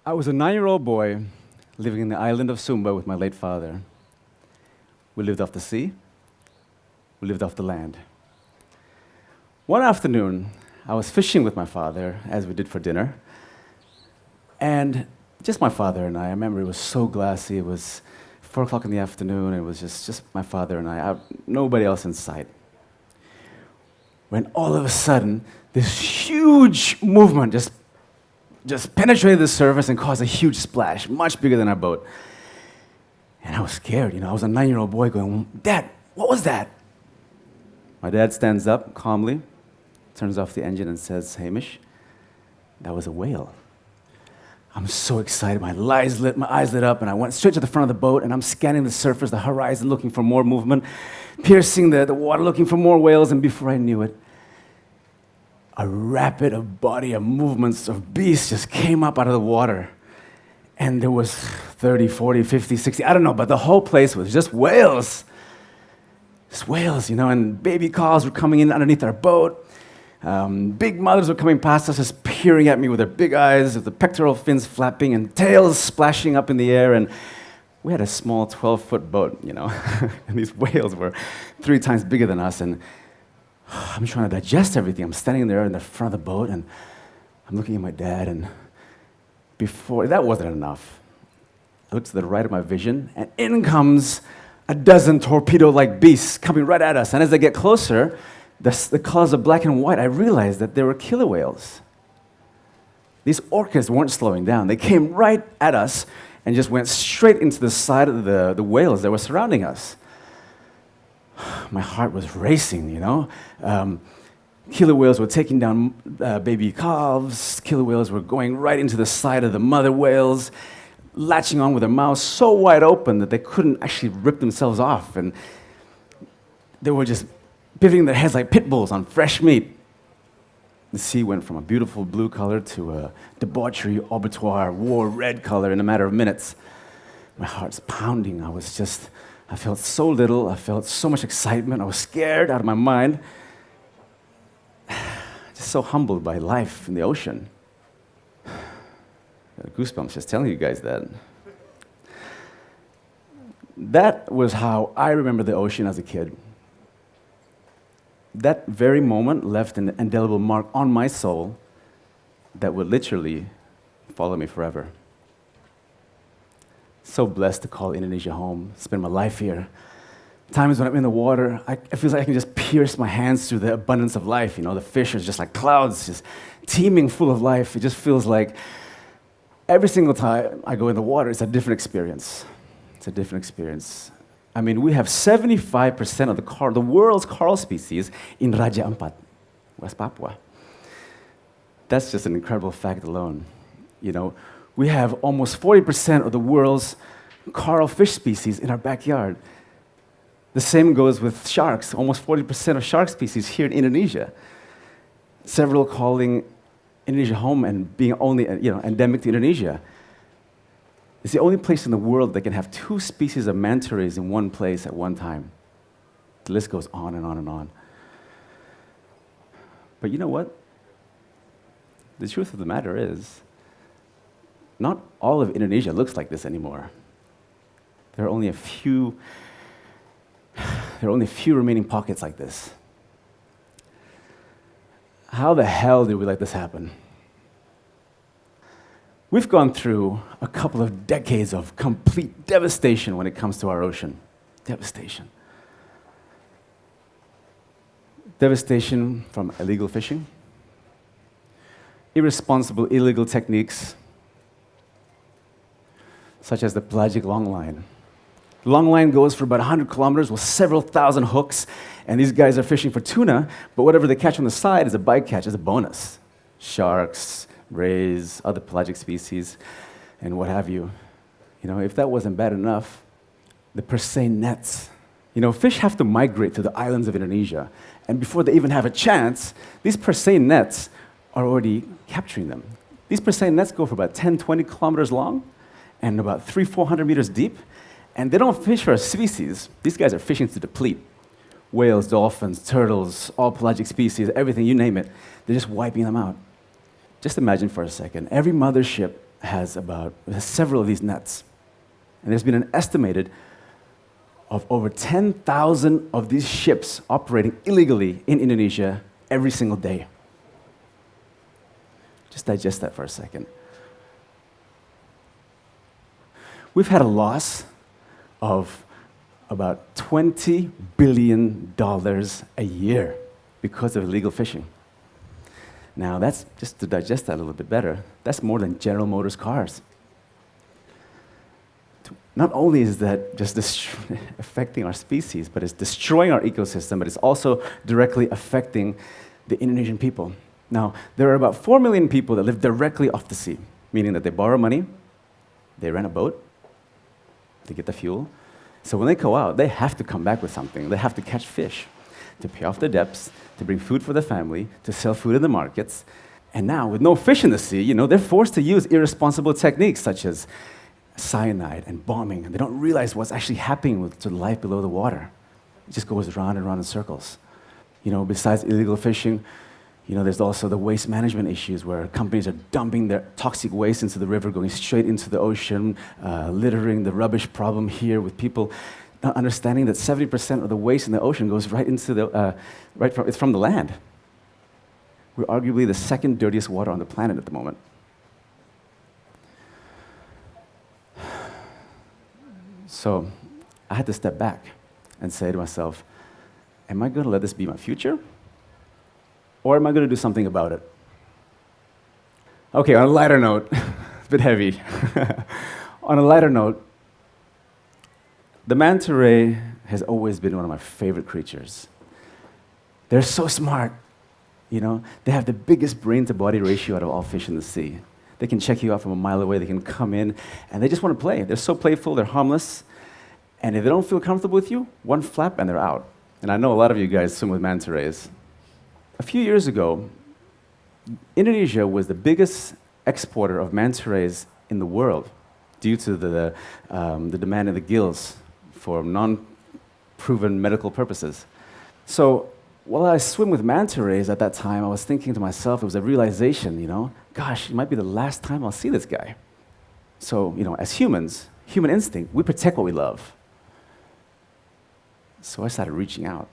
I was a 9-year-old boy living in the island of Sumba with my late father. We lived off the sea, we lived off the land. One afternoon, I was fishing with my father, as we did for dinner, and just my father and I remember it was so glassy, it was 4 o'clock in the afternoon, it was just my father and I, nobody else in sight. When all of a sudden, this huge movement just penetrated the surface and caused a huge splash, much bigger than our boat. And I was scared, I was a 9-year-old boy going, "Dad, what was that?" My dad stands up calmly, turns off the engine and says, "Hamish, that was a whale." I'm so excited, my eyes lit up, and I went straight to the front of the boat, and I'm scanning the surface, the horizon, looking for more movement, piercing the water, looking for more whales, and before I knew it, a rapid body of movements of beasts just came up out of the water. And there was 30, 40, 50, 60, I don't know, but the whole place was just whales. Just whales, and baby calves were coming in underneath our boat. Big mothers were coming past us, just peering at me with their big eyes, with the pectoral fins flapping and tails splashing up in the air. And we had a small 12-foot boat, and these whales were 3 times bigger than us. And I'm trying to digest everything. I'm standing there in the front of the boat, and I'm looking at my dad, and before that wasn't enough. I looked to the right of my vision, and in comes a dozen torpedo-like beasts coming right at us. And as they get closer, the colors of black and white, I realized that they were killer whales. These orcas weren't slowing down. They came right at us and just went straight into the side of the whales that were surrounding us. My heart was racing, Killer whales were taking down baby calves. Killer whales were going right into the side of the mother whales, latching on with their mouths so wide open that they couldn't actually rip themselves off. And they were just pivoting their heads like pit bulls on fresh meat. The sea went from a beautiful blue color to a debauchery, abattoir, war red color in a matter of minutes. My heart's pounding. I felt so little. I felt so much excitement. I was scared out of my mind. Just so humbled by life in the ocean. Got goosebumps just telling you guys that. That was how I remember the ocean as a kid. That very moment left an indelible mark on my soul that would literally follow me forever. So blessed to call Indonesia home, spend my life here. Times when I'm in the water, it feels like I can just pierce my hands through the abundance of life. The fish are just like clouds, just teeming full of life. It just feels like every single time I go in the water, it's a different experience. It's a different experience. We have 75% of the world's coral species in Raja Ampat, West Papua. That's just an incredible fact alone. We have almost 40% of the world's coral fish species in our backyard. The same goes with sharks, almost 40% of shark species here in Indonesia. Several calling Indonesia home and being only endemic to Indonesia. It's the only place in the world that can have 2 species of manta rays in one place at one time. The list goes on and on and on. But you know what? The truth of the matter is, not all of Indonesia looks like this anymore. There are only a few remaining pockets like this. How the hell did we let this happen? We've gone through a couple of decades of complete devastation when it comes to our ocean. Devastation. Devastation from illegal fishing, irresponsible illegal techniques, such as the pelagic long line. The long line goes for about 100 kilometers with several thousand hooks, and these guys are fishing for tuna, but whatever they catch on the side is a bycatch, is a bonus. Sharks, rays, other pelagic species, and what have you. If that wasn't bad enough, the per se nets. Fish have to migrate to the islands of Indonesia, and before they even have a chance, these per se nets are already capturing them. These per se nets go for about 10, 20 kilometers long, and about 300-400 meters deep, and they don't fish for a species. These guys are fishing to deplete. Whales, dolphins, turtles, all pelagic species, everything, you name it. They're just wiping them out. Just imagine for a second, every mothership has several of these nets. And there's been an estimated of over 10,000 of these ships operating illegally in Indonesia every single day. Just digest that for a second. We've had a loss of about $20 billion a year because of illegal fishing. Now, that's just to digest that a little bit better. That's more than General Motors cars. Not only is that just affecting our species, but it's destroying our ecosystem, but it's also directly affecting the Indonesian people. Now, there are about 4 million people that live directly off the sea, meaning that they borrow money, they rent a boat, they get the fuel. So when they go out, they have to come back with something. They have to catch fish to pay off their debts, to bring food for their family, to sell food in the markets. And now, with no fish in the sea, they're forced to use irresponsible techniques such as cyanide and bombing, and they don't realize what's actually happening to life below the water. It just goes round and round in circles. Besides illegal fishing, there's also the waste management issues where companies are dumping their toxic waste into the river, going straight into the ocean, littering, the rubbish problem here with people not understanding that 70% of the waste in the ocean goes right into it's from the land. We're arguably the second dirtiest water on the planet at the moment. So I had to step back and say to myself, am I going to let this be my future? Or am I going to do something about it? Okay, on a lighter note, it's a bit heavy. On a lighter note, the manta ray has always been one of my favorite creatures. They're so smart. They have the biggest brain-to-body ratio out of all fish in the sea. They can check you out from a mile away. They can come in, and they just want to play. They're so playful. They're harmless. And if they don't feel comfortable with you, one flap and they're out. And I know a lot of you guys swim with manta rays. A few years ago, Indonesia was the biggest exporter of manta rays in the world due to the demand in the gills for non-proven medical purposes. So while I swim with manta rays at that time, I was thinking to myself, it was a realization, gosh, it might be the last time I'll see this guy. So, as humans, human instinct, we protect what we love. So I started reaching out.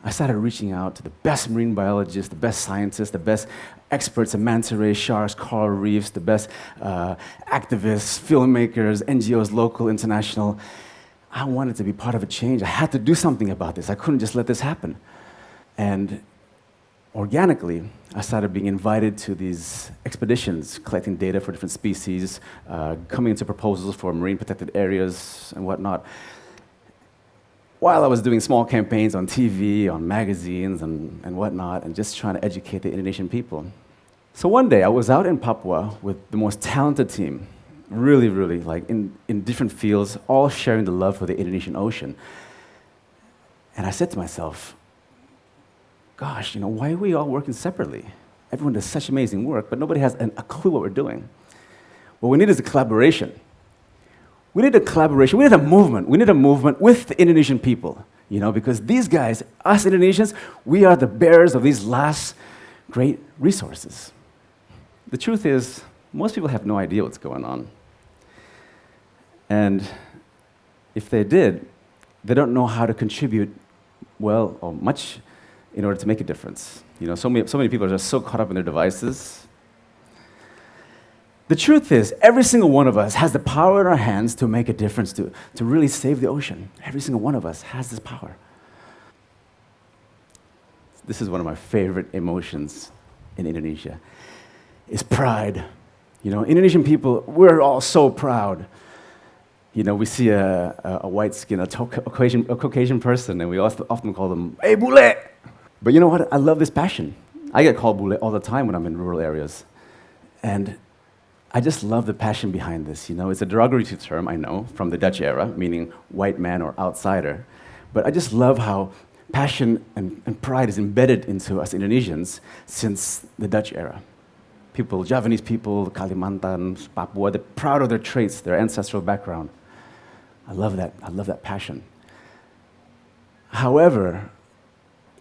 I started reaching out to the best marine biologists, the best scientists, the best experts in manta rays, sharks, coral reefs, the best activists, filmmakers, NGOs, local, international. I wanted to be part of a change. I had to do something about this. I couldn't just let this happen. And organically, I started being invited to these expeditions, collecting data for different species, coming into proposals for marine protected areas and whatnot. While I was doing small campaigns on TV, on magazines and whatnot, and just trying to educate the Indonesian people. So one day, I was out in Papua with the most talented team, really, in different fields, all sharing the love for the Indonesian Ocean. And I said to myself, gosh, why are we all working separately? Everyone does such amazing work, but nobody has a clue what we're doing. What we need is a collaboration. We need a collaboration. We need a movement. We need a movement with the Indonesian people, because these guys, us Indonesians, we are the bearers of these last great resources. The truth is, most people have no idea what's going on. And if they did, they don't know how to contribute well or much in order to make a difference. So many people are just so caught up in their devices. The truth is, every single one of us has the power in our hands to make a difference, to really save the ocean. Every single one of us has this power. This is one of my favorite emotions in Indonesia, is pride. Indonesian people, we're all so proud. We see a white-skinned, a Caucasian person, and we often call them, "Hey, bule!" But you know what? I love this passion. I get called bule all the time when I'm in rural areas. And I just love the passion behind this. It's a derogatory term, I know, from the Dutch era, meaning white man or outsider. But I just love how passion and pride is embedded into us Indonesians since the Dutch era. Javanese people, Kalimantan, Papua, they're proud of their traits, their ancestral background. I love that. I love that passion. However,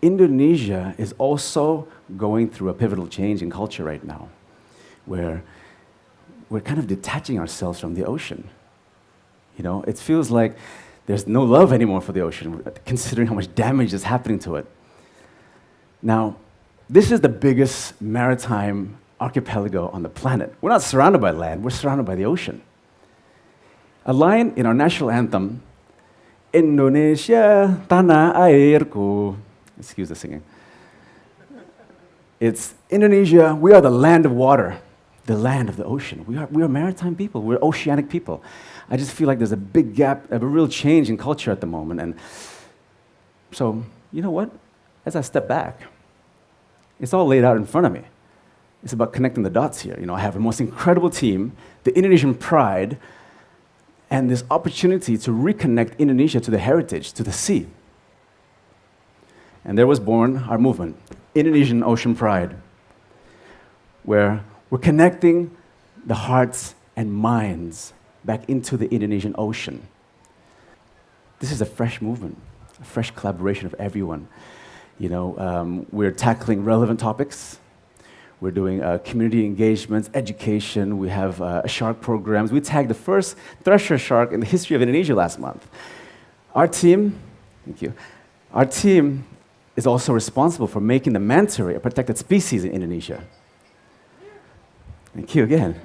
Indonesia is also going through a pivotal change in culture right now, where we're kind of detaching ourselves from the ocean. You know, it feels like there's no love anymore for the ocean, considering how much damage is happening to it. Now, this is the biggest maritime archipelago on the planet. We're not surrounded by land, we're surrounded by the ocean. A line in our national anthem, Indonesia, tanah airku. Excuse the singing. It's Indonesia, we are the land of water, the land of the ocean. We are maritime people, we're oceanic people. I just feel like there's a big gap, a real change in culture at the moment. And so, you know what? As I step back, it's all laid out in front of me. It's about connecting the dots here. You know, I have the most incredible team, the Indonesian pride, and this opportunity to reconnect Indonesia to the heritage, to the sea. And there was born our movement, Indonesian Ocean Pride, where we're connecting the hearts and minds back into the Indonesian Ocean. This is a fresh movement, a fresh collaboration of everyone. You know, we're tackling relevant topics. We're doing community engagements, education. We have shark programs. We tagged the first thresher shark in the history of Indonesia last month. Our team, thank you, our team is also responsible for making the manta ray a protected species in Indonesia. Thank you again.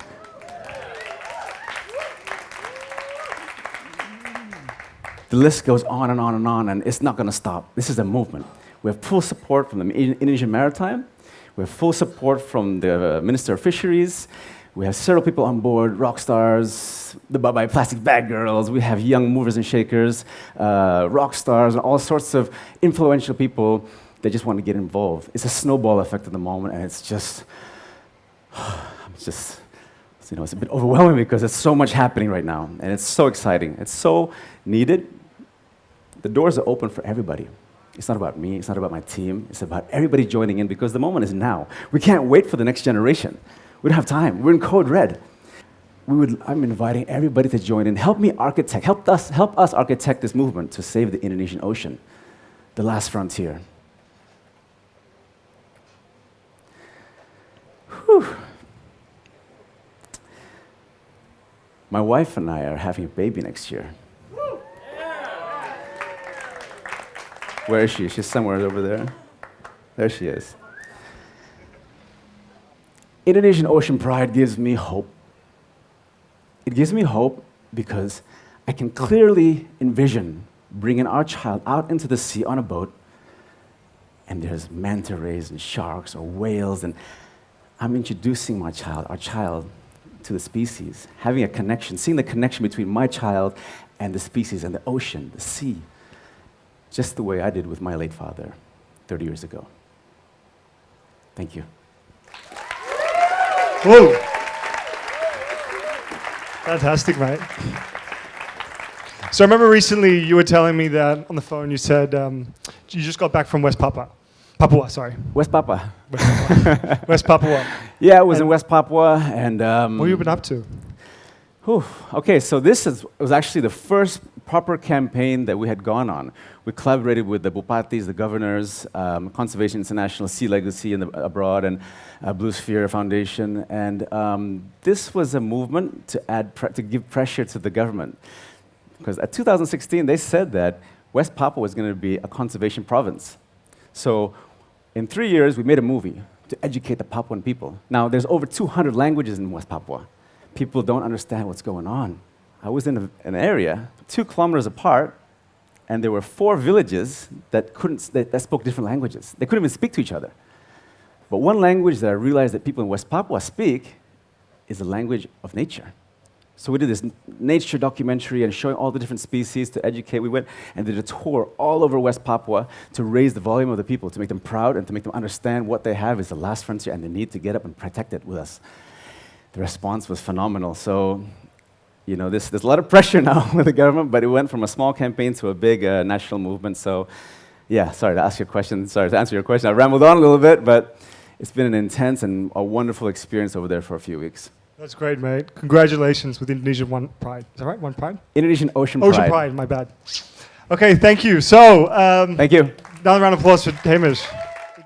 The list goes on and on and on, and it's not going to stop. This is a movement. We have full support from the Indonesian Maritime. We have full support from the Minister of Fisheries. We have several people on board, rock stars, the Bye-Bye Plastic Bag Girls. We have young movers and shakers, rock stars, and all sorts of influential people that just want to get involved. It's a snowball effect at the moment, and it's just, you know, it's a bit overwhelming because there's so much happening right now, and it's so exciting. It's so needed. The doors are open for everybody. It's not about me, it's not about my team, it's about everybody joining in because the moment is now. We can't wait for the next generation. We don't have time. We're in code red. I'm inviting everybody to join in. Help us architect this movement to save the Indonesian Ocean, the last frontier. Whew. My wife and I are having a baby next year. Where is she? She's somewhere over there. There she is. Indonesian Ocean Pride gives me hope. It gives me hope because I can clearly envision bringing our child out into the sea on a boat, and there's manta rays and sharks or whales, and I'm introducing our child, to the species, having a connection, seeing the connection between my child and the species and the ocean, the sea. Just the way I did with my late father 30 years ago. Thank you. Whoa. Fantastic, mate. So I remember recently you were telling me that on the phone you said you just got back from West Papua. West Papua. West Papua. Yeah, it was in West Papua, and what have you been up to? Okay, so was actually the first proper campaign that we had gone on. We collaborated with the Bupatis, the governors, Conservation International, Sea Legacy abroad, and Blue Sphere Foundation. And this was a movement to give pressure to the government. Because at 2016, they said that West Papua was going to be a conservation province. So in 3 years, we made a movie to educate the Papuan people. Now, there's over 200 languages in West Papua. People don't understand what's going on. I was in an area 2 kilometers apart, and there were 4 villages that spoke different languages. They couldn't even speak to each other. But one language that I realized that people in West Papua speak is the language of nature. So we did this nature documentary and showing all the different species to educate. We went and did a tour all over West Papua to raise the volume of the people, to make them proud and to make them understand what they have is the last frontier and they need to get up and protect it with us. The response was phenomenal. So, you know, there's a lot of pressure now with the government, but it went from a small campaign to a big national movement. So, yeah, sorry to answer your question. I rambled on a little bit, but it's been an intense and a wonderful experience over there for a few weeks. That's great, mate. Congratulations with Indonesian One Pride. Is that right? One Pride? Indonesian Ocean Pride. Ocean Pride, my bad. Okay, thank you. So, thank you. Another round of applause for Hamish.